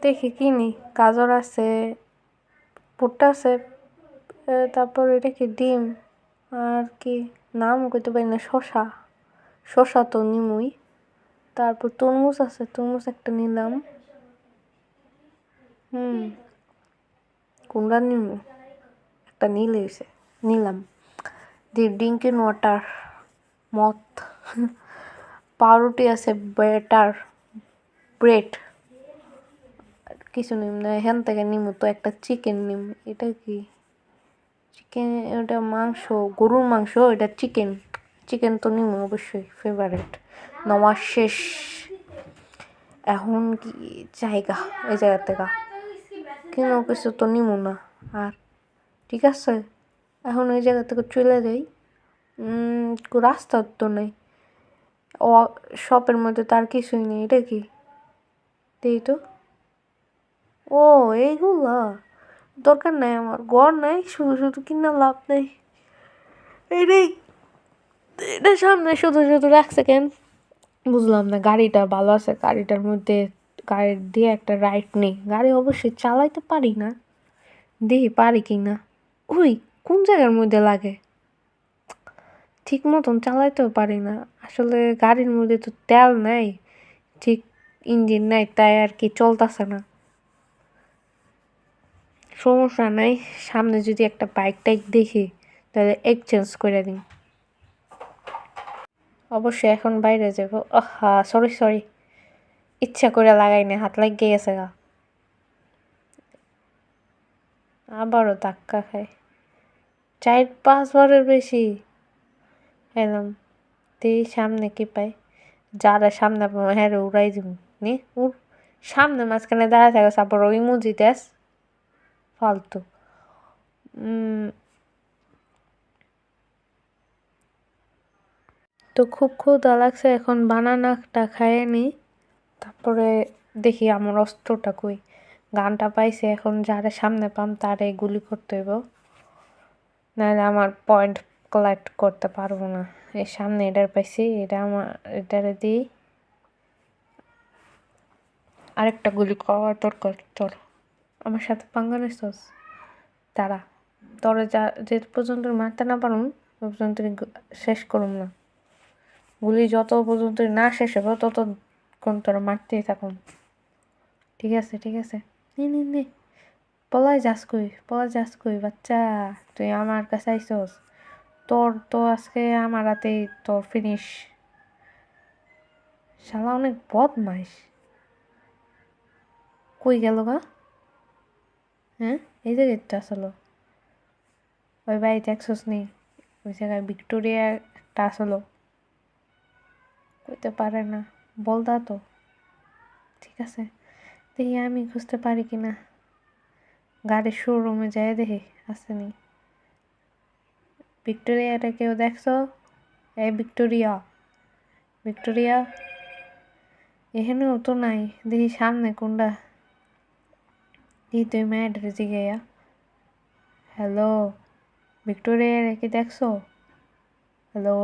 দেখি কিনি গাজর আছে, ভুট্টা আছে, তারপর এটা কি ডিম, আর কি নাম কইতে পারি না, শশা, শশা তো নিমুই, তারপর তরমুজ আছে, তরমুজ একটা নিলাম। কোনটা নিমু, একটা নিলে হইছে, নিলাম। ড্রিঙ্কিং ওয়াটার, মদ, পাউরুটি আছে, ব্রেড, কিছু নিম না, এখান থেকে নিমু তো একটা চিকেন নিম। এটা কি চিকেন? ওটা মাংস, গরুর মাংস, এটা চিকেন। চিকেন তো নিমু অবশ্যই, ফেভারিট। নেওয়া শেষ, এখন কি জায়গা, এই জায়গা থেকে কোনো কিছু তো নিমু না আর, ঠিক আছে। এখন ওই জায়গা থেকে চলে যাই। রাস্তা তো নেই, ও শপের মধ্যে তার কিছুই নেই। এটা কি দেই তো, ও এইগুলা দরকার নাই, আমার ঘর নাই, শুধু শুধু কিনা লাভ নেই। এটাই, এটা সামনে শুধু শুধু রাখছে কেন বুঝলাম না। গাড়িটা ভালো আছে, গাড়িটার মধ্যে গাড়ি দিয়ে একটা রাইড নেই। গাড়ি অবশ্যই চালাইতে পারি না, দেখি পারি কি না। ওই কোন জায়গার মধ্যে লাগে, ঠিক মতন চালাইতেও পারি না। আসলে গাড়ির মধ্যে তো তেল নাই, ঠিক ইঞ্জিন নাই, তাই আর কি চলতেছে না। সমস্যা নাই, সামনে যদি একটা বাইক টাইক দেখি তাহলে এক্সচেঞ্জ করে দিই। অবশ্যই এখন বাইরে যাবো। সরি, ইচ্ছা করে লাগাই না, হাত লাগিয়ে গেছে গা। আবারও ধাক্কা খাই, 4-5 বারের বেশি এলাম। সামনে কি পাই, যারা সামনে হ্যাঁ উড়াই দিব নি। সামনে মাঝখানে দাঁড়ায় থাকে, তারপর ওই মুজি দেশ ফালতু। তো খুব ক্ষুধা লাগছে, এখন বানানাটা খাইয়ে নি, তারপরে দেখি আমার অস্ত্রটা কই। গানটা পাইছে, এখন যারা সামনে পাম তারে গুলি করতে হইব, নাহলে আমার পয়েন্ট কালেক্ট করতে পারবো না। এই সামনে এটার পাইছি, এটা আমার, এটারে দিই, আরেকটা গুলি করার দরকার। চল আমার সাথে পাঙ্গা নিছস, তারা তোরা যে পর্যন্ত মারতে না পারুন ওই পর্যন্ত শেষ করুন না। গুলি যত পর্যন্ত না শেষ হবে ততক্ষণ তোরা মারতেই থাকুন। ঠিক আছে ঠিক আছে, নে পলাই যাস কই বাচ্চা, তুই আমার কাছে আইসস, তোর তো আজকে আমার হাতেই তোর ফিনিশ। শালা অনেক বদমাইশ। কই গেল গা? হ্যাঁ, এই জায়গায় তো আসলো, ওই বাড়িতে একশোস নেই, ওই জায়গায় ভিক্টোরিয়া একটা আসলো, কইতে পারে না, বলদা তো। ঠিক আছে, দেখি আমি খুঁজতে পারি কিনা, গাড়ির শোরুমে যাই দেখি আসেনি। ভিক্টোরিয়াটা কেউ দেখছো? এই ভিক্টোরিয়া এখানেও তো নাই, দেখি সামনে কোনটা। তুই মেয়েটারে জিগাইয়া, হ্যালো ভিক্টোরিয়া কি দেখছো? হ্যালো,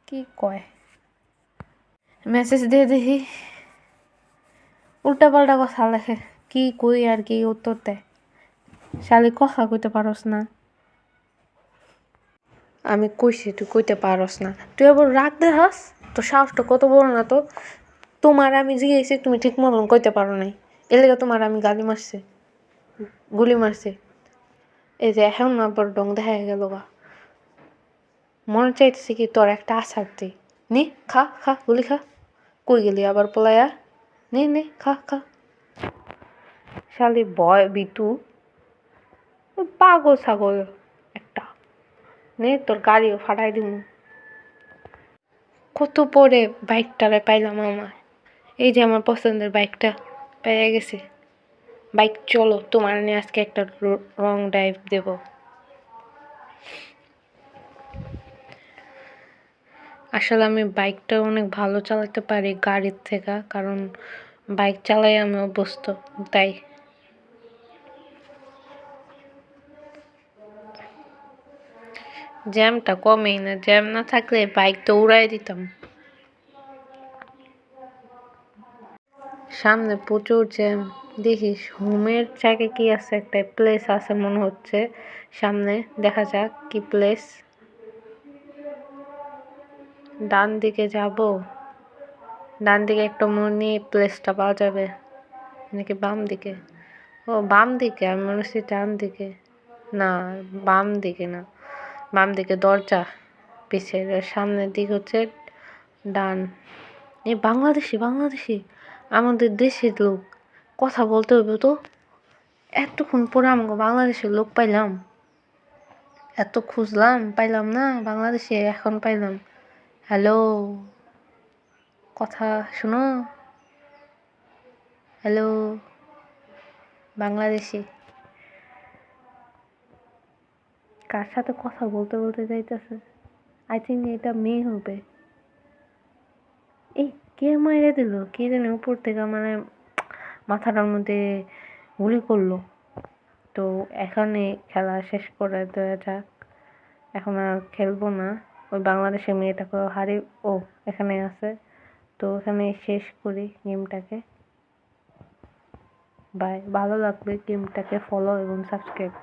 কি কয়, মেসেজ দিয়ে দেখি। উল্টা পাল্টা কথা লেখে, কি কই আর কি উত্তর দেয়। শালি কথা কইতে পারস না, আমি কইছি তুই কইতে পারস না, তুই আবার রাগ দেখাস, তোর সাহসটা কত বড় না তো। তোমার আমি জিজ্ঞেসি, তুমি ঠিক মতন কইতে পারো নাই, এর লেগে তোমার আমি গুলি মারছে। এই যে এখন আবার ডং দেখা গেল গা, মনে চাইতেছে কি তোর একটা আছাড় দিই। নে খা গুলি খা। কই গেলি আবার পলায়া, নে খা। শালি বয় বিতু, পাগল ছাগল একটা, নে তোর গাড়িও ফাটাই দিব। কত পরে বাইকটারে পাইলাম আমার, এই যে আমার পছন্দের বাইকটা পেয়ে গেছে। বাইক চলো, তোমার নিয়ে আজকে একটা লং ড্রাইভ দেব। আসলে আমি বাইকটা অনেক ভালো চালাতে পারি গাড়ির থেকে, কারণ বাইক চালাই আমি অভ্যস্ত, তাই। জ্যামটা কমেই না, জ্যাম না থাকলে বাইক তো উড়াই দিতাম। সামনে প্রচুর জ্যাম। দেখিস হোমের জায়গায় কি আছে, একটা প্লেস আছে মনে হচ্ছে সামনে, দেখা যাক কি প্লেস। ডান দিকে যাব, ডান দিকে একটা মনে নিয়ে প্লেসটা পাওয়া যাবে নাকি বাম দিকে? ও বাম দিকে, আমি মনে হচ্ছে ডান দিকে। না, বাম দিকে না, বাম দিকে দরজা পিছের, সামনের দিক হচ্ছে ডান। এই বাংলাদেশি বাংলাদেশি আমাদের দেশের লোক, কথা বলতে হবে তো। এতক্ষণ পরে আমাকে বাংলাদেশের লোক পাইলাম, এত খুঁজলাম পাইলাম না, বাংলাদেশে এখন পাইলাম। হ্যালো, কথা শোনো, হ্যালো বাংলাদেশি। কার সাথে কথা বলতে বলতে যাইতেছে? আই থিঙ্ক এটা মেয়ে হবে। এই কে মাইরে দিল কে জানে উপর থেকে, মানে মাথাটার মধ্যে গুলি করলো। তো এখানে খেলা শেষ করে দেওয়া যাক, এখন আর খেলবো না। ওই বাংলাদেশের মেয়েটাকে হারি, ও এখানে আছে, তো এখানে শেষ করি গেমটাকে। বাই, ভালো লাগলে গেমটাকে ফলো এবং সাবস্ক্রাইব